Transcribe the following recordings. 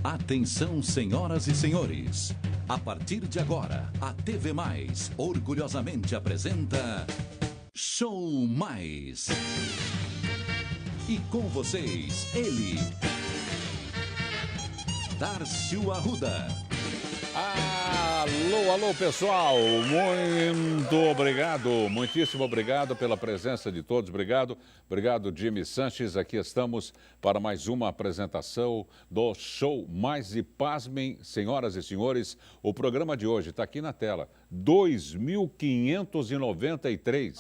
Atenção, senhoras e senhores. A partir de agora, a TV Mais orgulhosamente apresenta Show Mais. E com vocês, ele, Darcio Arruda. Alô, pessoal, muito obrigado, muitíssimo obrigado pela presença de todos, obrigado, Jimmy Sanches, aqui estamos para mais uma apresentação do Show Mais e pasmem, senhoras e senhores, o programa de hoje está aqui na tela, 2.593,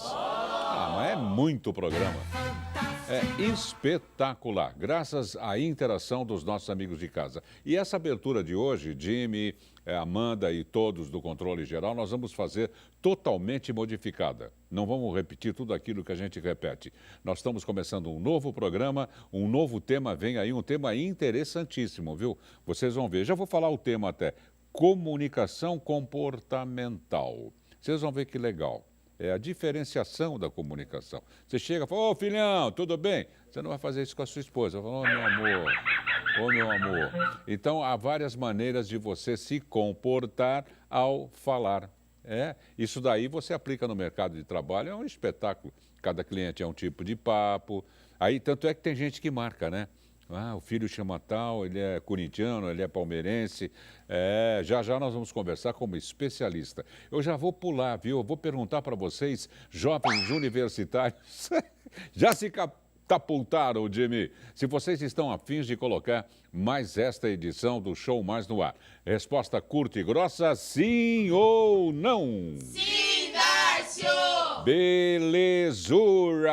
mas é muito programa. É espetacular, graças à interação dos nossos amigos de casa. E essa abertura de hoje, Jimmy, Amanda e todos do Controle Geral, nós vamos fazer totalmente modificada. Não vamos repetir tudo aquilo que a gente repete. Nós estamos começando um novo programa, um novo tema, vem aí um tema interessantíssimo, viu? Vocês vão ver, já vou falar o tema até, comunicação comportamental. Vocês vão ver que legal. É a diferenciação da comunicação. Você chega e fala, ô filhão, tudo bem? Você não vai fazer isso com a sua esposa. Fala, ô meu amor. Então, há várias maneiras de você se comportar ao falar. Isso daí você aplica no mercado de trabalho, é um espetáculo. Cada cliente é um tipo de papo. Aí, tanto é que tem gente que marca, né? O filho chama tal, ele é corintiano, ele é palmeirense. Já nós vamos conversar como especialista. Eu já vou pular, viu? Eu vou perguntar para vocês, jovens universitários, já se catapultaram, Jimmy? Se vocês estão afins de colocar mais esta edição do Show Mais no ar. Resposta curta e grossa, sim ou não? Sim, Darcio! Belezura!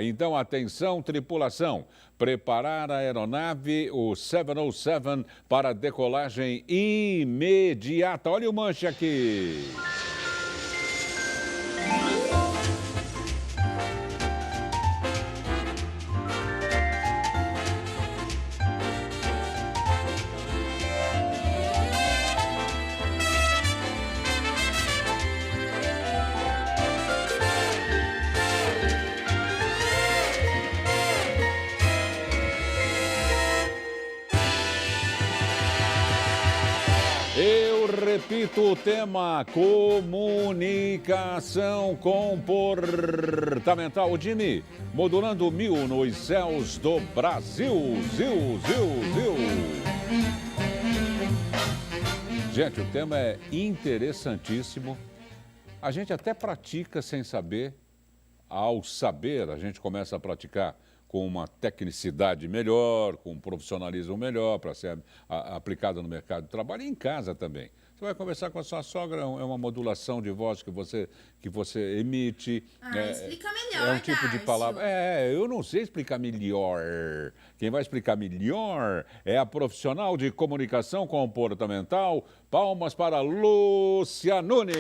Então, atenção, tripulação. Preparar a aeronave, o 707, para decolagem imediata. Olha o manche aqui. Repito o tema, comunicação comportamental. Jimmy, modulando 1000 nos céus do Brasil. Zil. Gente, o tema é interessantíssimo. A gente até pratica sem saber. Ao saber, a gente começa a praticar com uma tecnicidade melhor, com um profissionalismo melhor para ser aplicada no mercado de trabalho e em casa também. Você vai conversar com a sua sogra, é uma modulação de voz que você emite. Explica melhor, é um tipo de palavra. Eu não sei explicar melhor. Quem vai explicar melhor é a profissional de comunicação comportamental. Palmas para Lúcia Nunes.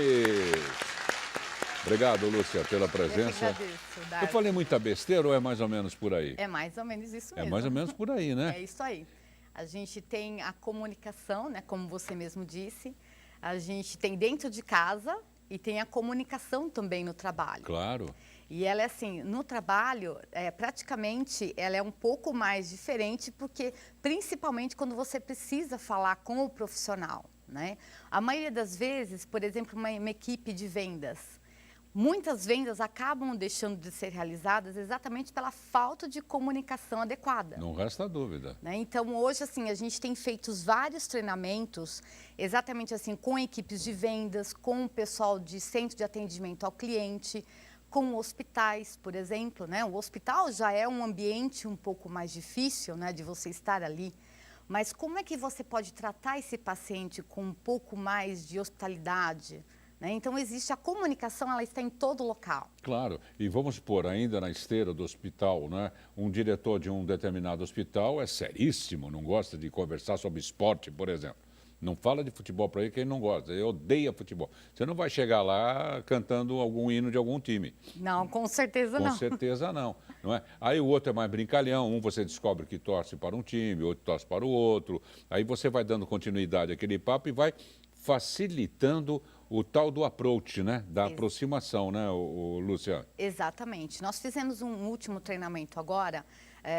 Obrigado, Lúcia, pela presença. Eu que agradeço, Darcio. Eu falei muita besteira ou é mais ou menos por aí? É mais ou menos isso mesmo. É mais ou menos por aí, né? É isso aí. A gente tem a comunicação, né, como você mesmo disse. A gente tem dentro de casa e tem a comunicação também no trabalho. Claro. E ela é assim, no trabalho, praticamente, ela é um pouco mais diferente, porque principalmente quando você precisa falar com o profissional, né? A maioria das vezes, por exemplo, uma equipe de vendas, muitas vendas acabam deixando de ser realizadas exatamente pela falta de comunicação adequada. Não resta dúvida. Né? Então, hoje, assim, a gente tem feito vários treinamentos, exatamente assim, com equipes de vendas, com o pessoal de centro de atendimento ao cliente, com hospitais, por exemplo, né? O hospital já é um ambiente um pouco mais difícil, né, de você estar ali. Mas como é que você pode tratar esse paciente com um pouco mais de hospitalidade? Então, existe a comunicação, ela está em todo local. Claro, e vamos pôr ainda na esteira do hospital, né? Um diretor de um determinado hospital é seríssimo, não gosta de conversar sobre esporte, por exemplo. Não fala de futebol para ele quem não gosta, ele odeia futebol. Você não vai chegar lá cantando algum hino de algum time. Não, com certeza não. Com certeza não, não é? Aí o outro é mais brincalhão, um você descobre que torce para um time, outro torce para o outro. Aí você vai dando continuidade àquele papo e vai facilitando o tal do approach, né? Da aproximação, né, Lúcia? Exatamente. Nós fizemos um último treinamento agora,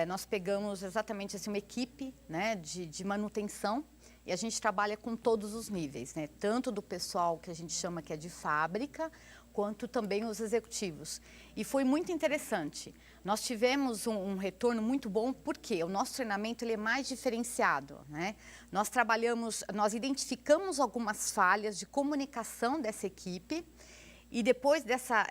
nós pegamos exatamente assim, uma equipe, né, de manutenção, e a gente trabalha com todos os níveis, né? Tanto do pessoal que a gente chama que é de fábrica, quanto também os executivos. E foi muito interessante. Nós tivemos um retorno muito bom, porque o nosso treinamento ele é mais diferenciado, né? Nós identificamos algumas falhas de comunicação dessa equipe, e depois dessa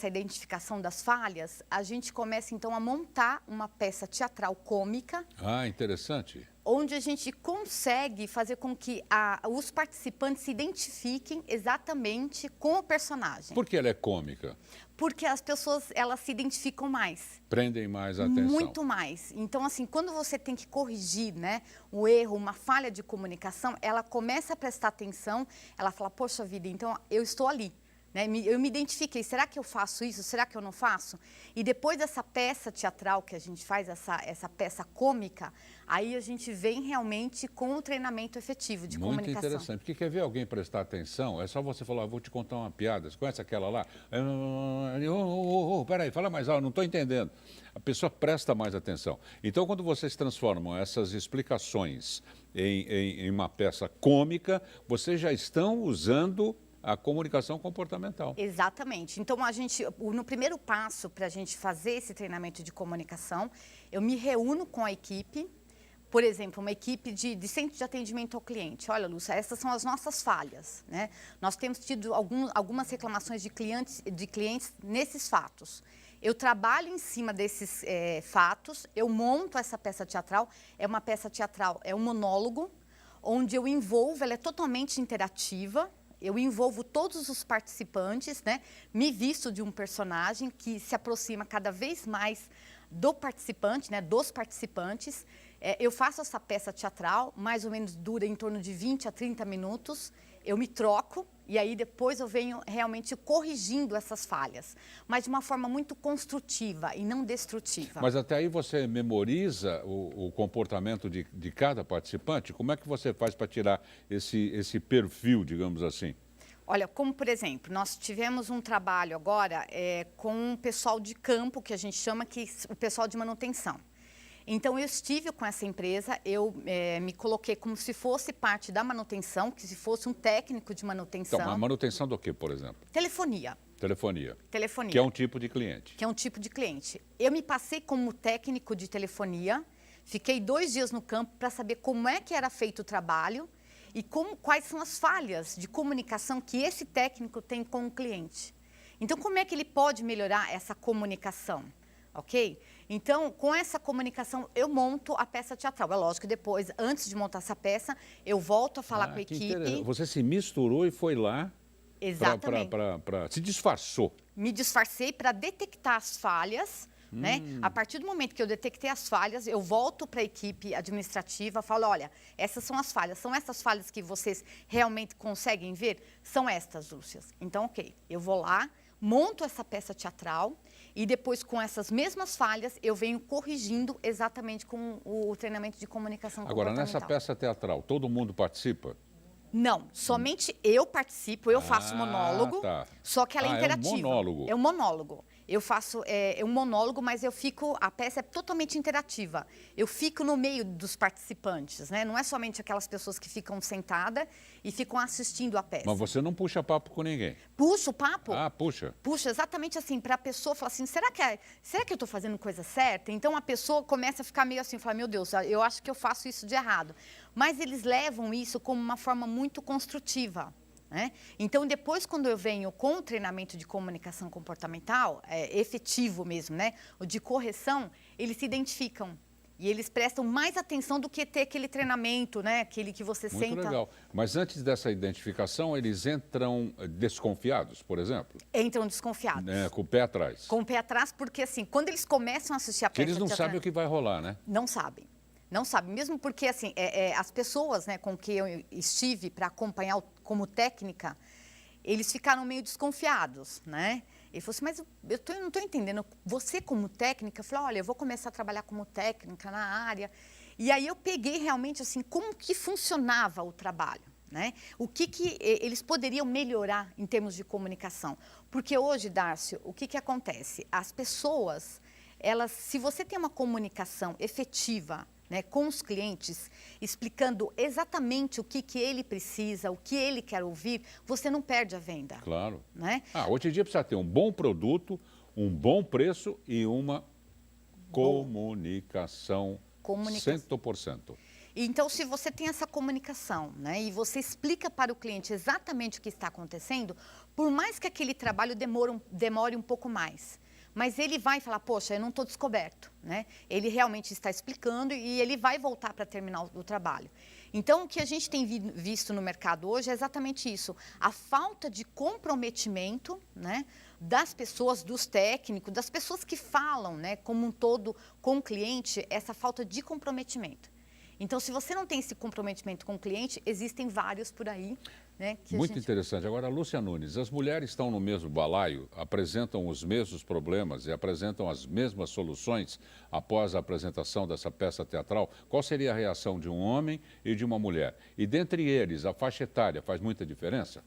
identificação das falhas, a gente começa então a montar uma peça teatral cômica. Ah, interessante. Onde a gente consegue fazer com que os participantes se identifiquem exatamente com o personagem. Por que ela é cômica? Porque as pessoas, elas se identificam mais. Prendem mais a atenção. Muito mais. Então, assim, quando você tem que corrigir, né, o erro, uma falha de comunicação, ela começa a prestar atenção, ela fala, poxa vida, então eu estou ali. Né? Eu me identifiquei, será que eu faço isso? Será que eu não faço? E depois dessa peça teatral que a gente faz, essa peça cômica, aí a gente vem realmente com o treinamento efetivo de comunicação. Muito interessante, porque quer ver alguém prestar atenção, é só você falar, vou te contar uma piada, você conhece aquela lá? Peraí, fala mais alto, não estou entendendo. A pessoa presta mais atenção. Então, quando vocês transformam essas explicações em uma peça cômica, vocês já estão usando a comunicação comportamental. Exatamente. Então, no primeiro passo para a gente fazer esse treinamento de comunicação, eu me reúno com a equipe, por exemplo, uma equipe de centro de atendimento ao cliente. Olha, Lúcia, essas são as nossas falhas, né? Nós temos tido algumas reclamações de clientes nesses fatos. Eu trabalho em cima desses fatos, eu monto essa peça teatral, é uma peça teatral, é um monólogo, onde eu envolvo, ela é totalmente interativa. Eu envolvo todos os participantes, né? Me visto de um personagem que se aproxima cada vez mais do participante, né? Dos participantes. Eu faço essa peça teatral, mais ou menos dura em torno de 20 a 30 minutos. Eu me troco e aí depois eu venho realmente corrigindo essas falhas, mas de uma forma muito construtiva e não destrutiva. Mas até aí você memoriza o comportamento de cada participante? Como é que você faz para tirar esse perfil, digamos assim? Olha, como por exemplo, nós tivemos um trabalho agora com o pessoal de campo, que a gente chama o pessoal de manutenção. Então, eu estive com essa empresa, eu me coloquei como se fosse parte da manutenção, que se fosse um técnico de manutenção. Então, a manutenção do quê, por exemplo? Telefonia. Telefonia. Telefonia. Que é um tipo de cliente. Que é um tipo de cliente. Eu me passei como técnico de telefonia, fiquei 2 dias no campo para saber como é que era feito o trabalho e quais são as falhas de comunicação que esse técnico tem com o cliente. Então, como é que ele pode melhorar essa comunicação? Ok? Então, com essa comunicação, eu monto a peça teatral. É lógico que depois, antes de montar essa peça, eu volto a falar com a equipe. Você se misturou e foi lá. Exatamente. Se disfarçou. Me disfarcei para detectar as falhas. Né? A partir do momento que eu detectei as falhas, eu volto para a equipe administrativa, falo, olha, essas são as falhas. São essas falhas que vocês realmente conseguem ver? São estas, Lúcia. Então, ok, eu vou lá, monto essa peça teatral e depois, com essas mesmas falhas, eu venho corrigindo exatamente com o treinamento de comunicação comportamental. Agora, nessa peça teatral, todo mundo participa? Não, somente eu participo, eu faço monólogo, só que ela é interativa. É um monólogo. É um monólogo. Eu faço um monólogo, mas a peça é totalmente interativa. Eu fico no meio dos participantes, né? Não é somente aquelas pessoas que ficam sentadas e ficam assistindo a peça. Mas você não puxa papo com ninguém? Puxo papo. Ah, puxa. Puxa, exatamente assim, para a pessoa falar assim, será que eu estou fazendo coisa certa? Então a pessoa começa a ficar meio assim, fala, meu Deus, eu acho que eu faço isso de errado. Mas eles levam isso como uma forma muito construtiva. Né? Então, depois, quando eu venho com o treinamento de comunicação comportamental, efetivo mesmo, né? O de correção, eles se identificam. E eles prestam mais atenção do que ter aquele treinamento, né? Aquele que você senta... Muito legal. Mas antes dessa identificação, eles entram desconfiados, por exemplo? Entram desconfiados. Com o pé atrás. Com o pé atrás, porque assim, quando eles começam a assistir a peça... Eles não sabem o que vai rolar, né? Não sabem. Não sabe, mesmo porque assim, as pessoas, né, com que eu estive para acompanhar como técnica, eles ficaram meio desconfiados, né? Ele falou assim, mas eu não estou entendendo, você como técnica, eu falei, olha, eu vou começar a trabalhar como técnica na área. E aí eu peguei realmente assim, como que funcionava o trabalho, né? O que eles poderiam melhorar em termos de comunicação? Porque hoje, Dárcio, o que acontece? As pessoas, se você tem uma comunicação efetiva, né, com os clientes, explicando exatamente o que ele precisa, o que ele quer ouvir, você não perde a venda. Claro. Né? Hoje em dia precisa ter um bom produto, um bom preço e uma comunicação 100%. Então, se você tem essa comunicação, né, e você explica para o cliente exatamente o que está acontecendo, por mais que aquele trabalho demore um pouco mais, mas ele vai falar, poxa, eu não estou descoberto, né? Ele realmente está explicando e ele vai voltar para terminar o trabalho. Então, o que a gente tem visto no mercado hoje é exatamente isso, a falta de comprometimento, né, das pessoas, dos técnicos, das pessoas que falam, né, como um todo com o cliente, essa falta de comprometimento. Então, se você não tem esse comprometimento com o cliente, existem vários por aí. Né, Muito interessante. Agora, Lúcia Nunes, as mulheres estão no mesmo balaio, apresentam os mesmos problemas e apresentam as mesmas soluções após a apresentação dessa peça teatral. Qual seria a reação de um homem e de uma mulher? E dentre eles, a faixa etária faz muita diferença?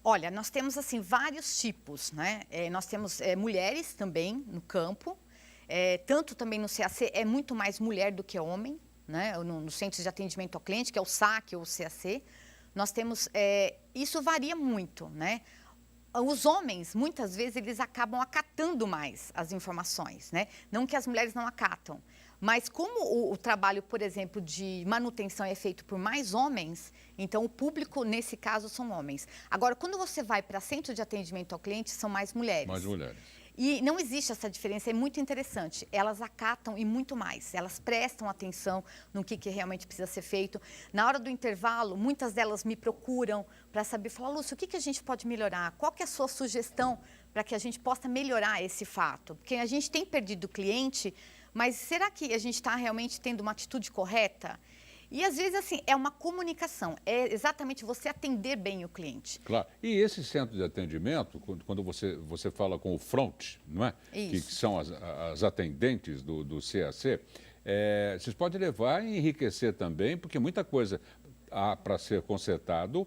Olha, nós temos assim vários tipos, né? Nós temos mulheres também no campo, tanto também no CAC é muito mais mulher do que homem, né? No centro de atendimento ao cliente, que é o SAC ou o CAC. Nós temos, isso varia muito, né? Os homens, muitas vezes, eles acabam acatando mais as informações, né? Não que as mulheres não acatam, mas como o trabalho, por exemplo, de manutenção é feito por mais homens, então o público, nesse caso, são homens. Agora, quando você vai para centro de atendimento ao cliente, são mais mulheres. Mais mulheres. E não existe essa diferença, é muito interessante. Elas acatam e muito mais. Elas prestam atenção no que realmente precisa ser feito. Na hora do intervalo, muitas delas me procuram para saber, falar, Lúcia, o que a gente pode melhorar? Qual que é a sua sugestão para que a gente possa melhorar esse fato? Porque a gente tem perdido o cliente, mas será que a gente está realmente tendo uma atitude correta? E, às vezes, assim, é uma comunicação, é exatamente você atender bem o cliente. Claro. E esse centro de atendimento, quando você fala com o front, não é? Isso. Que são as atendentes do CAC, vocês podem levar e enriquecer também, porque muita coisa há para ser consertado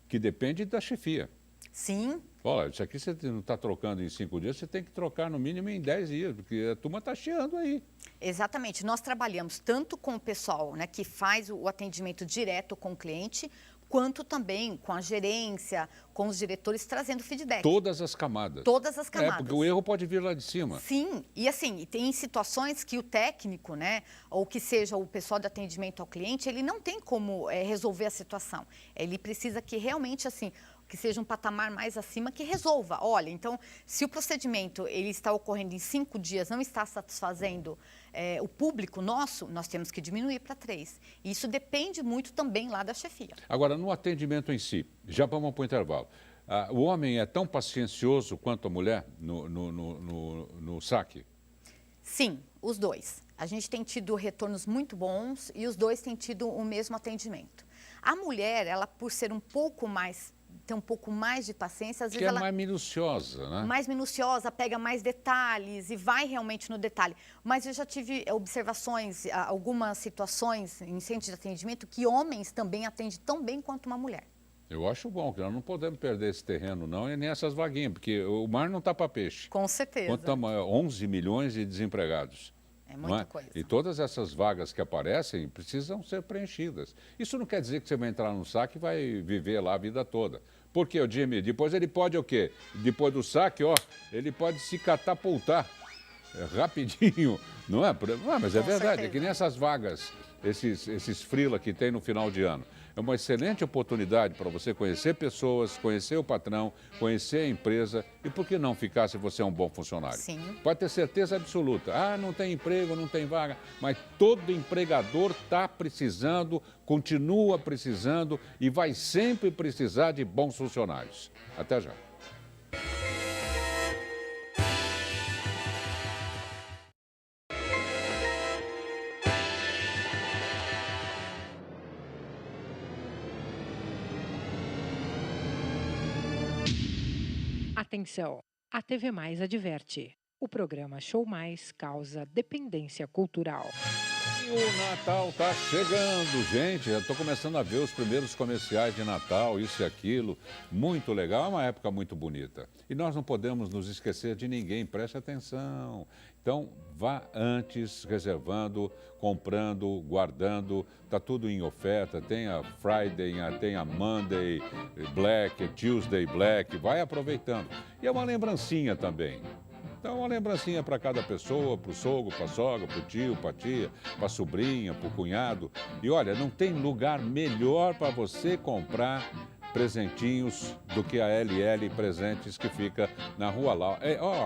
que depende da chefia. Sim. Olha, isso aqui você não está trocando em 5 dias, você tem que trocar no mínimo em 10 dias, porque a turma está chiando aí. Exatamente. Nós trabalhamos tanto com o pessoal, né, que faz o atendimento direto com o cliente, quanto também com a gerência, com os diretores, trazendo feedback. Todas as camadas. Todas as camadas. Porque o erro pode vir lá de cima. Sim, e assim, tem situações que o técnico, né, ou que seja o pessoal de atendimento ao cliente, ele não tem como resolver a situação. Ele precisa que realmente, assim, que seja um patamar mais acima, que resolva. Olha, então, se o procedimento ele está ocorrendo em 5 dias, não está satisfazendo o público nosso, nós temos que diminuir para 3. E isso depende muito também lá da chefia. Agora, no atendimento em si, já vamos para o intervalo. O homem é tão paciencioso quanto a mulher no saque? Sim, os dois. A gente tem tido retornos muito bons e os dois têm tido o mesmo atendimento. A mulher, ela por ser um pouco mais, ter um pouco mais de paciência, às vezes ela... mais minuciosa, né? Mais minuciosa, pega mais detalhes e vai realmente no detalhe. Mas eu já tive observações, algumas situações em centro de atendimento que homens também atendem tão bem quanto uma mulher. Eu acho bom, que nós não podemos perder esse terreno, não, e nem essas vaguinhas, porque o mar não está para peixe. Com certeza. Quanto 11 milhões de desempregados. É muita coisa. E todas essas vagas que aparecem precisam ser preenchidas. Isso não quer dizer que você vai entrar no saque e vai viver lá a vida toda. Porque o Jimmy, depois ele pode o quê? Depois do saque, ele pode se catapultar rapidinho, não é? Mas é verdade, é que nem essas vagas, esses freela que tem no final de ano. É uma excelente oportunidade para você conhecer pessoas, conhecer o patrão, conhecer a empresa e por que não ficar se você é um bom funcionário? Sim. Pode ter certeza absoluta. Não tem emprego, não tem vaga, mas todo empregador está precisando, continua precisando e vai sempre precisar de bons funcionários. Até já. Atenção, a TV Mais adverte. O programa Show Mais causa dependência cultural. O Natal tá chegando, gente. Já estou começando a ver os primeiros comerciais de Natal, isso e aquilo. Muito legal, é uma época muito bonita. E nós não podemos nos esquecer de ninguém, preste atenção. Então, vá antes, reservando, comprando, guardando. Tá tudo em oferta, tem a Friday, tem a Monday Black, Tuesday Black. Vai aproveitando. E é uma lembrancinha também. Então, uma lembrancinha para cada pessoa, para o sogro, para a sogra, para o tio, para a tia, para a sobrinha, para o cunhado. E olha, não tem lugar melhor para você comprar presentinhos do que a LL Presentes, que fica na Rua Laura.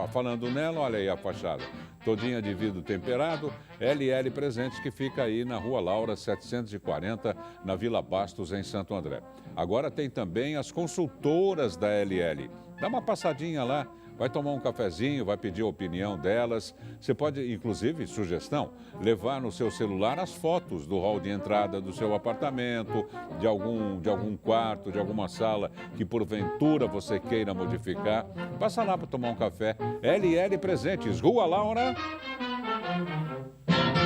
Falando nela, olha aí a fachada. Todinha de vidro temperado, LL Presentes, que fica aí na Rua Laura 740, na Vila Bastos, em Santo André. Agora tem também as consultoras da LL. Dá uma passadinha lá. Vai tomar um cafezinho, vai pedir a opinião delas. Você pode, inclusive, sugestão, levar no seu celular as fotos do hall de entrada do seu apartamento, de algum quarto, de alguma sala que porventura você queira modificar. Passa lá para tomar um café. LL Presentes, Rua Laura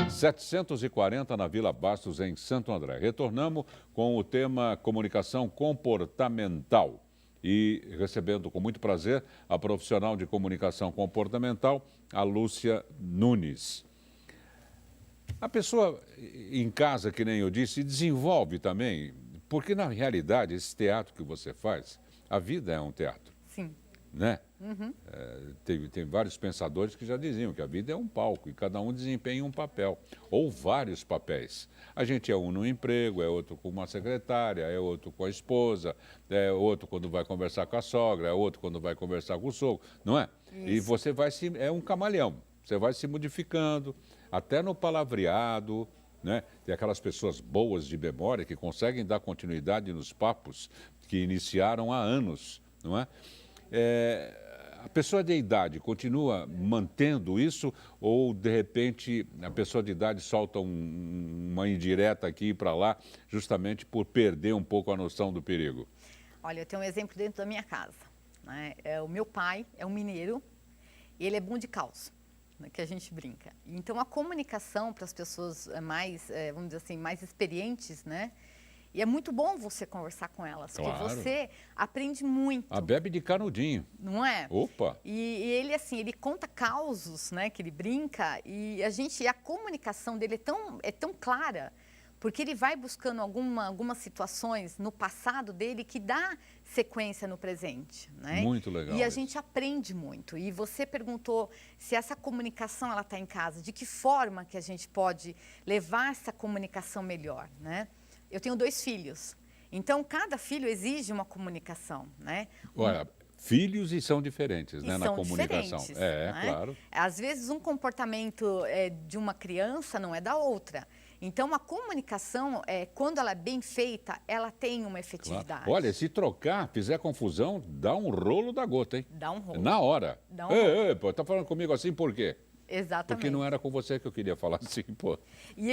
740, na Vila Bastos, em Santo André. Retornamos com o tema comunicação comportamental. E recebendo com muito prazer a profissional de comunicação comportamental, a Lúcia Nunes. A pessoa em casa, que nem eu disse, desenvolve também, porque na realidade esse teatro que você faz, a vida é um teatro. Sim. Né? Uhum. Tem vários pensadores que já diziam que a vida é um palco e cada um desempenha um papel, ou vários papéis. A gente é um no emprego, é outro com uma secretária, é outro com a esposa, é outro quando vai conversar com a sogra, é outro quando vai conversar com o sogro, não é? Isso. E você é um camaleão, você vai se modificando, até no palavreado, né? Tem aquelas pessoas boas de memória que conseguem dar continuidade nos papos que iniciaram há anos, não é? A pessoa de idade continua mantendo isso ou, de repente, a pessoa de idade solta uma indireta aqui e para lá, justamente por perder um pouco a noção do perigo? Olha, eu tenho um exemplo dentro da minha casa. Né? O meu pai é um mineiro e ele é bom de caos, né, que a gente brinca. Então, a comunicação para as pessoas mais, vamos dizer assim, mais experientes, né? E é muito bom você conversar com elas, claro, porque você aprende muito. A bebe de canudinho. Não é? Opa! E ele, assim, ele conta causos, né, que ele brinca, e a comunicação dele é tão clara, porque ele vai buscando algumas situações no passado dele que dá sequência no presente, né? Muito legal. E a gente aprende muito. E você perguntou se essa comunicação ela está em casa, de que forma que a gente pode levar essa comunicação melhor, né? Eu tenho 2 filhos, então cada filho exige uma comunicação, né? Olha, filhos e são diferentes, né, na são comunicação. Diferentes, né? Claro. Às vezes um comportamento de uma criança não é da outra. Então a comunicação, quando ela é bem feita, ela tem uma efetividade. Claro. Olha, se trocar, fizer confusão, dá um rolo da gota, hein? Dá um rolo. Na hora. Dá um rolo. Pô, tá falando comigo assim por quê? Exatamente. Porque não era com você que eu queria falar assim, pô. E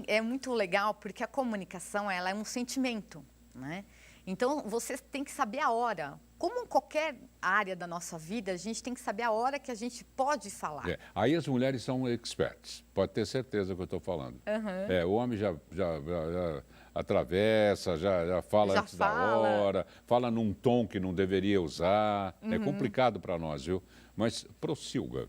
é muito legal porque a comunicação, ela é um sentimento, né? Então, você tem que saber a hora. Como em qualquer área da nossa vida, a gente tem que saber a hora que a gente pode falar. Aí as mulheres são experts, pode ter certeza que eu estou falando. Uhum. O homem já atravessa, já fala antes da hora, fala num tom que não deveria usar. É complicado para nós, viu? Mas prossilga.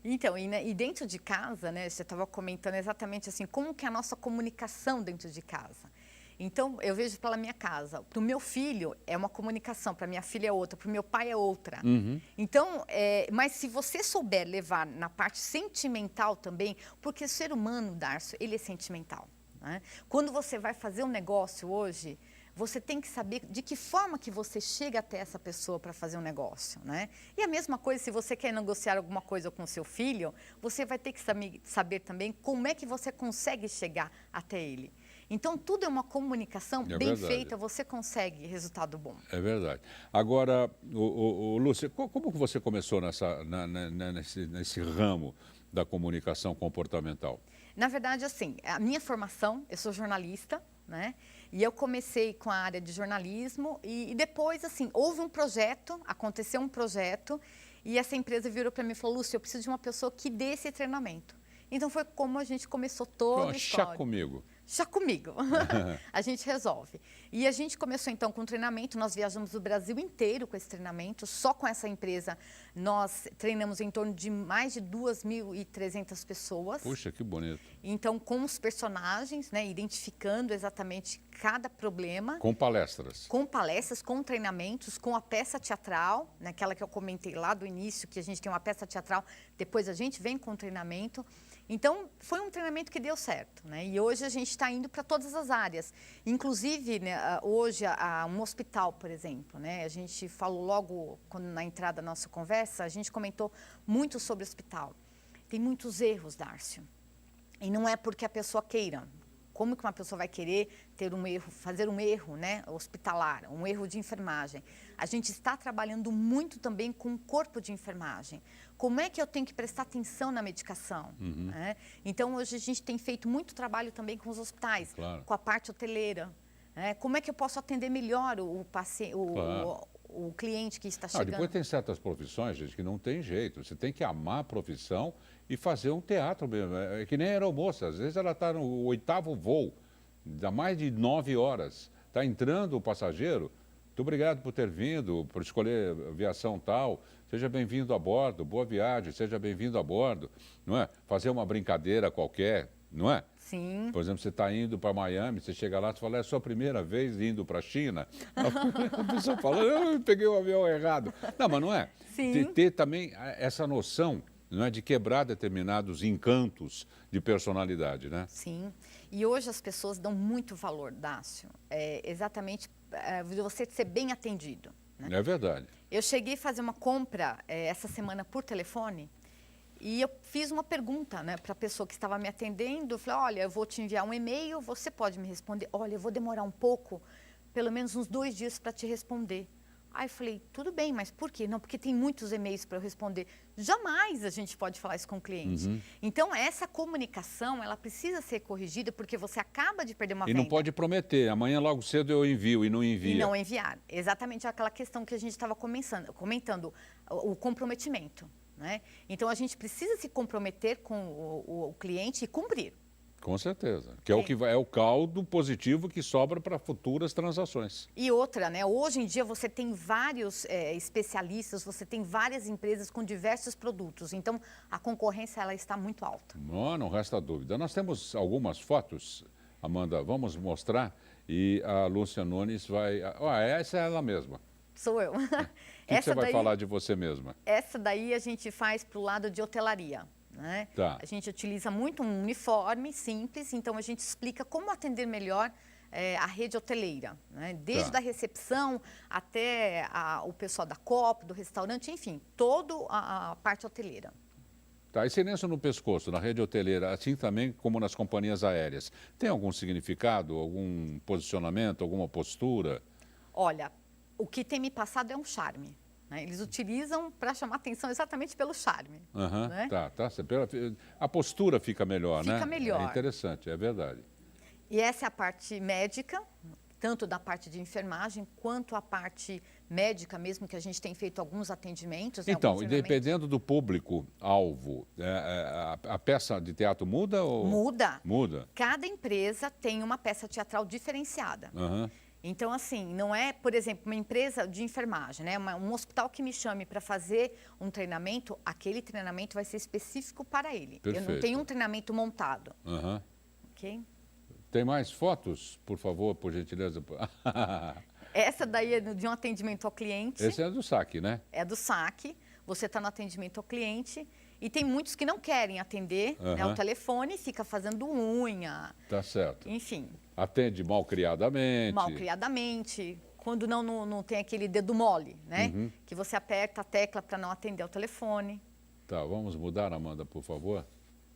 Então, e dentro de casa, né, você estava comentando exatamente assim, como que é a nossa comunicação dentro de casa. Então, eu vejo pela minha casa, para o meu filho é uma comunicação, para minha filha é outra, para o meu pai é outra. Uhum. Então, mas se você souber levar na parte sentimental também, porque o ser humano, Darcio, ele é sentimental. Né? Quando você vai fazer um negócio hoje, você tem que saber de que forma que você chega até essa pessoa para fazer um negócio, né? E a mesma coisa, se você quer negociar alguma coisa com o seu filho, você vai ter que saber também como é que você consegue chegar até ele. Então, tudo é uma comunicação bem feita, você consegue resultado bom. É verdade. Agora, Lúcia, como que você começou nesse ramo da comunicação comportamental? Na verdade, assim, a minha formação, eu sou jornalista, né? E eu comecei com a área de jornalismo e depois, assim, houve um projeto, aconteceu um projeto e essa empresa virou para mim e falou, Lúcia, eu preciso de uma pessoa que dê esse treinamento. Então foi como a gente começou toda a história. Chá comigo. Chá comigo. A gente resolve. E a gente começou então com treinamento, nós viajamos o Brasil inteiro com esse treinamento, só com essa empresa nós treinamos em torno de mais de 2.300 pessoas. Puxa, que bonito. Então com os personagens, né, identificando exatamente cada problema. Com palestras. Com palestras, com treinamentos, com a peça teatral, naquela que eu comentei lá do início, que a gente tem uma peça teatral, depois a gente vem com o treinamento. Então, foi um treinamento que deu certo, né? E hoje a gente está indo para todas as áreas. Inclusive, né, hoje, um hospital, por exemplo, né? A gente falou logo na entrada da nossa conversa, a gente comentou muito sobre o hospital. Tem muitos erros, Dárcio. E não é porque a pessoa queira. Como que uma pessoa vai querer ter um erro, fazer um erro, né, hospitalar, um erro de enfermagem? A gente está trabalhando muito também com o corpo de enfermagem. Como é que eu tenho que prestar atenção na medicação? Né? Então, hoje a gente tem feito muito trabalho também com os hospitais, claro, com a parte hoteleira. Né? Como é que eu posso atender melhor o paciente, claro, o cliente que está chegando? Depois tem certas profissões, gente, que não tem jeito. Você tem que amar a profissão e fazer um teatro mesmo. É que nem a aeromoça. Às vezes ela está no 8º voo, dá mais de 9 horas. Está entrando o passageiro. Muito obrigado por ter vindo, por escolher aviação tal. Seja bem-vindo a bordo, boa viagem, seja bem-vindo a bordo. Não é? Fazer uma brincadeira qualquer, não é? Sim. Por exemplo, você está indo para Miami, você chega lá e fala, é a sua primeira vez indo para a China? A pessoa fala, eu peguei o avião errado. Não, mas não é? Sim. Ter também essa noção, não é, de quebrar determinados encantos de personalidade, né? Sim. E hoje as pessoas dão muito valor, Dácio, exatamente você ser bem atendido. Né? É verdade. Eu cheguei a fazer uma compra essa semana por telefone e eu fiz uma pergunta, né, para a pessoa que estava me atendendo. Eu falei, olha, eu vou te enviar um e-mail, você pode me responder. Olha, eu vou demorar um pouco, pelo menos uns 2 dias para te responder. Aí eu falei, tudo bem, mas por quê? Não, porque tem muitos e-mails para eu responder. Jamais a gente pode falar isso com o cliente. Então, essa comunicação, ela precisa ser corrigida, porque você acaba de perder uma venda. E não pode prometer, amanhã logo cedo eu envio e não envia. E não enviar. Exatamente aquela questão que a gente estava comentando, o comprometimento. Né? Então, a gente precisa se comprometer com o cliente e cumprir. Com certeza, que é o que é o caldo positivo que sobra para futuras transações. E outra, né? Hoje em dia você tem vários especialistas, você tem várias empresas com diversos produtos, então a concorrência ela está muito alta. Não resta dúvida. Nós temos algumas fotos, Amanda, vamos mostrar e a Lúcia Nunes vai... essa é ela mesma. Sou eu. O que você vai falar de você mesma? Essa daí a gente faz para o lado de hotelaria. Né? Tá. A gente utiliza muito um uniforme simples, então a gente explica como atender melhor a rede hoteleira, né? Desde a recepção até o pessoal da copa, do restaurante, enfim, toda a parte hoteleira. Tá, esse lenço no pescoço, na rede hoteleira, assim também como nas companhias aéreas, tem algum significado, algum posicionamento, alguma postura? Olha, o que tem me passado é um charme. Eles utilizam para chamar atenção exatamente pelo charme. Né? Tá. A postura fica melhor, né? Fica melhor. É interessante, é verdade. E essa é a parte médica, tanto da parte de enfermagem, quanto a parte médica mesmo, que a gente tem feito alguns atendimentos. Então, dependendo do público-alvo, a peça de teatro muda? Ou... Muda. Cada empresa tem uma peça teatral diferenciada. Então, assim, não é, por exemplo, uma empresa de enfermagem, né? Um hospital que me chame para fazer um treinamento, aquele treinamento vai ser específico para ele. Perfeito. Eu não tenho um treinamento montado. Ok? Tem mais fotos, por favor, por gentileza? Essa daí é de um atendimento ao cliente. Esse é do saque, né? É do saque. Você está no atendimento ao cliente. E tem muitos que não querem atender né, ao telefone, fica fazendo unha. Tá certo. Enfim. Atende malcriadamente. Malcriadamente. Quando não tem aquele dedo mole, né? Que você aperta a tecla para não atender ao telefone. Tá, vamos mudar, Amanda, por favor.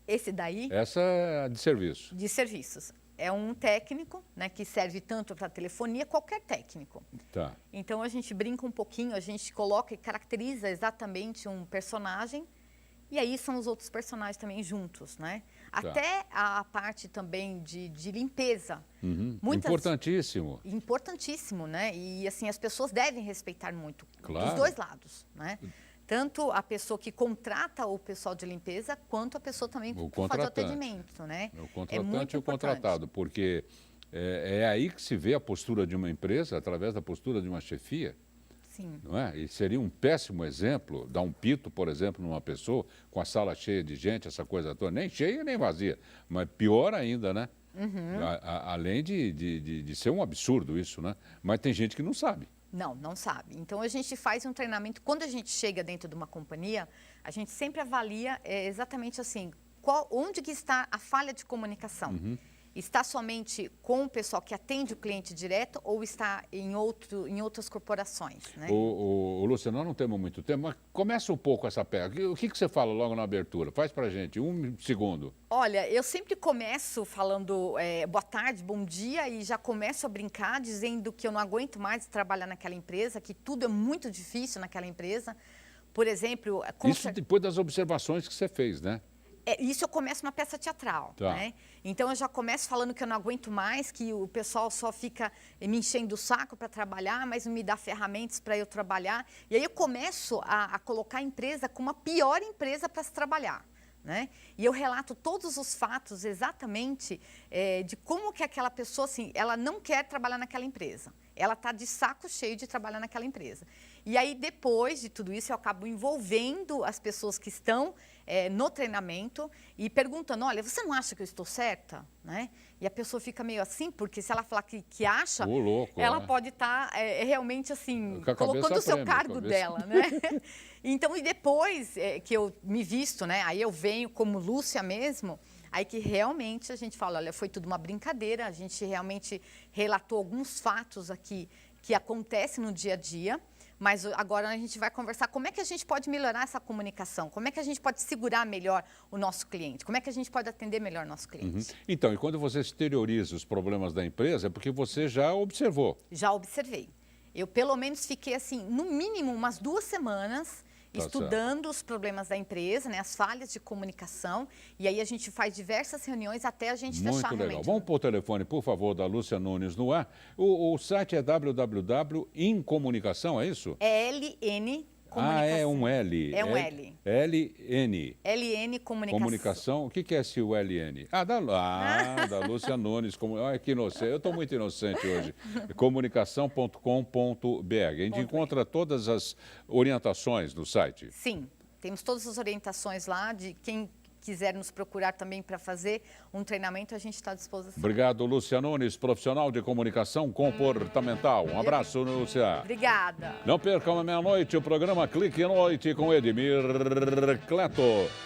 Esse daí? Essa é de serviço. De serviços. É um técnico, né, que serve tanto para telefonia, qualquer técnico. Tá. Então, a gente brinca um pouquinho, a gente coloca e caracteriza exatamente um personagem. E aí são os outros personagens também juntos, né? Tá. Até a parte também de limpeza. Importantíssimo. Importantíssimo, né? E assim, as pessoas devem respeitar muito, claro, dos dois lados, né? Tanto a pessoa que contrata o pessoal de limpeza, quanto a pessoa também que faz o atendimento, né? O contratante e o contratado, porque é aí que se vê a postura de uma empresa, através da postura de uma chefia. Sim. Não é? E seria um péssimo exemplo, dar um pito, por exemplo, numa pessoa com a sala cheia de gente, essa coisa toda, nem cheia nem vazia, mas pior ainda, né? Além de ser um absurdo isso, né? Mas tem gente que não sabe. Não sabe. Então, a gente faz um treinamento. Quando a gente chega dentro de uma companhia, a gente sempre avalia exatamente assim, onde que está a falha de comunicação. Está somente com o pessoal que atende o cliente direto ou está em outras corporações, né? Lúcia, nós não temos muito tempo, mas começa um pouco essa pega. O que você fala logo na abertura? Faz pra gente, 1 segundo. Olha, eu sempre começo falando boa tarde, bom dia, e já começo a brincar dizendo que eu não aguento mais trabalhar naquela empresa, que tudo é muito difícil naquela empresa. Por exemplo... Isso depois das observações que você fez, né? Isso eu começo uma peça teatral, né? Então eu já começo falando que eu não aguento mais, que o pessoal só fica me enchendo o saco para trabalhar, mas não me dá ferramentas para eu trabalhar. E aí eu começo a colocar a empresa como a pior empresa para se trabalhar, né? E eu relato todos os fatos exatamente de como que aquela pessoa, assim, ela não quer trabalhar naquela empresa. Ela está de saco cheio de trabalhar naquela empresa. E aí, depois de tudo isso, eu acabo envolvendo as pessoas que estão no treinamento e perguntando, olha, você não acha que eu estou certa? Né? E a pessoa fica meio assim, porque se ela falar que acha, ela pode estar realmente assim, colocando o seu cargo dela. Né? Então, e depois que eu me visto, né? Aí eu venho como Lúcia mesmo, aí que realmente a gente fala, olha, foi tudo uma brincadeira, a gente realmente relatou alguns fatos aqui que acontecem no dia a dia, mas agora a gente vai conversar como é que a gente pode melhorar essa comunicação, como é que a gente pode segurar melhor o nosso cliente, como é que a gente pode atender melhor o nosso cliente. Então, e quando você exterioriza os problemas da empresa, é porque você já observou. Já observei. Eu, pelo menos, fiquei assim, no mínimo, umas 2 semanas estudando os problemas da empresa, né, as falhas de comunicação, e aí a gente faz diversas reuniões até a gente fechar realmente. Muito legal. Vamos pôr o telefone, por favor, da Lúcia Nunes no ar. O site é www.incomunicação, é isso? É LN Comunicação. É um L. É um L. LN. LN Comunicação. Comunicação. O que é esse LN? Da Lúcia Nunes. Olha que inocente. Eu estou muito inocente hoje. Comunicação.com.br. A gente encontra todas as orientações no site. Sim. Temos todas as orientações lá de quem quiser nos procurar também para fazer um treinamento, a gente está à disposição. Obrigado, Lúcia Nunes, profissional de comunicação comportamental. Um abraço, Lúcia. Obrigada. Não percam à meia-noite o programa Clique Noite com Edmir Cleto.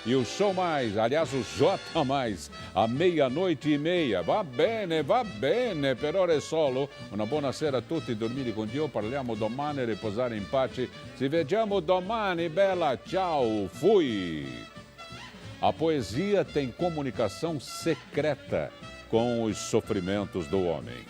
E o Show Mais, aliás, o J Mais, à 00:30. Va bene, per ore solo. Una buona sera a tutti, dormire con Dio, parliamo domani, riposare in pace. Ci vediamo domani, bella, ciao, fui. A poesia tem comunicação secreta com os sofrimentos do homem.